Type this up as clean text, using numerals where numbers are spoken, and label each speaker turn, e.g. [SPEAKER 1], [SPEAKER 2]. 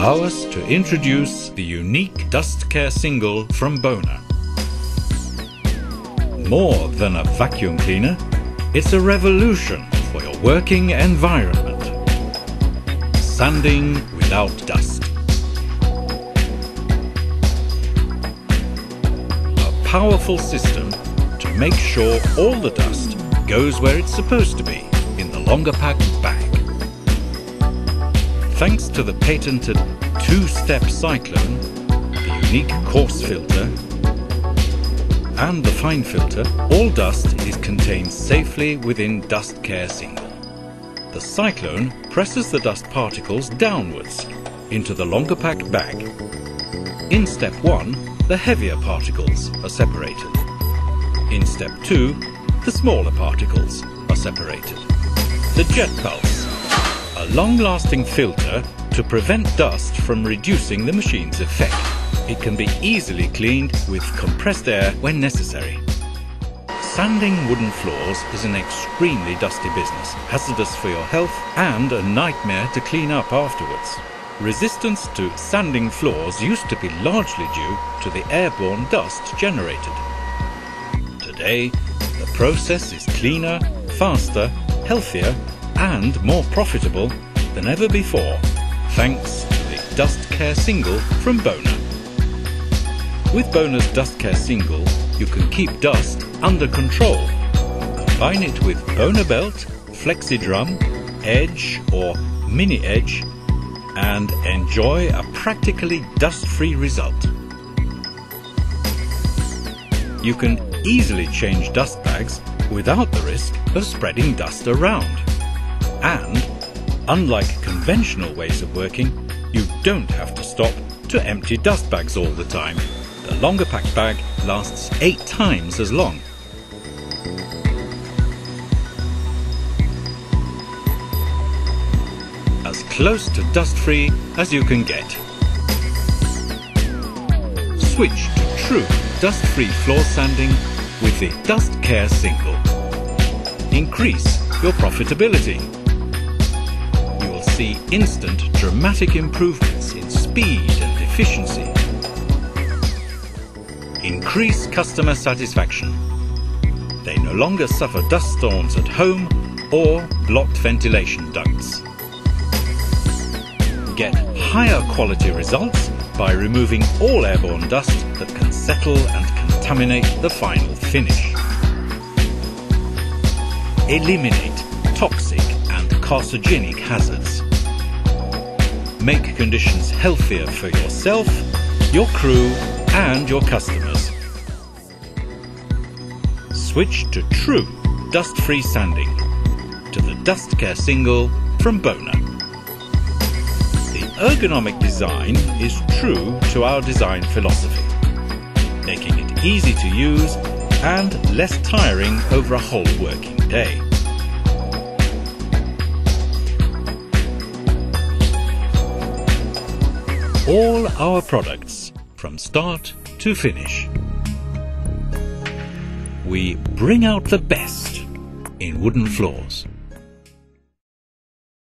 [SPEAKER 1] allow us to introduce the unique Dust Care Single from Bona. More than a vacuum cleaner, it's a revolution for your working environment. Sanding without dust. A powerful system to make sure all the dust goes where it's supposed to be, in the longer pack bag. Thanks to the patented two-step cyclone, the unique coarse filter and the fine filter, all dust is contained safely within Dust Care Single. The cyclone presses the dust particles downwards into the longer pack bag. In step 1, the heavier particles are separated. In step 2, the smaller particles are separated. The jet pulse, a long-lasting filter to prevent dust from reducing the machine's effect. It can be easily cleaned with compressed air when necessary. Sanding wooden floors is an extremely dusty business, hazardous for your health and a nightmare to clean up afterwards. Resistance to sanding floors used to be largely due to the airborne dust generated. Today, the process is cleaner, faster, healthier and more profitable than ever before, thanks to the Dust Care Single from Bona. With Bona's Dust Care Single, you can keep dust under control. Combine it with Bona Belt, Flexi Drum, Edge or Mini Edge and enjoy a practically dust-free result. You can easily change dust bags without the risk of spreading dust around. And, unlike conventional ways of working, you don't have to stop to empty dust bags all the time. The longer pack bag lasts 8 times as long. As close to dust-free as you can get. Switch to true dust-free floor sanding with the Dust Care Single. Increase your profitability. You will see instant dramatic improvements in speed and efficiency. Increase customer satisfaction. They no longer suffer dust storms at home or blocked ventilation ducts. Get higher quality results by removing all airborne dust that can settle and contaminate the final finish. Eliminate toxic and carcinogenic hazards. Make conditions healthier for yourself, your crew and your customers. Switch to true dust-free sanding, to the Dust Care Single from Bona. The ergonomic design is true to our design philosophy, making it easy to use and less tiring over a whole working day. All our products, from start to finish. We bring out the best in wooden floors.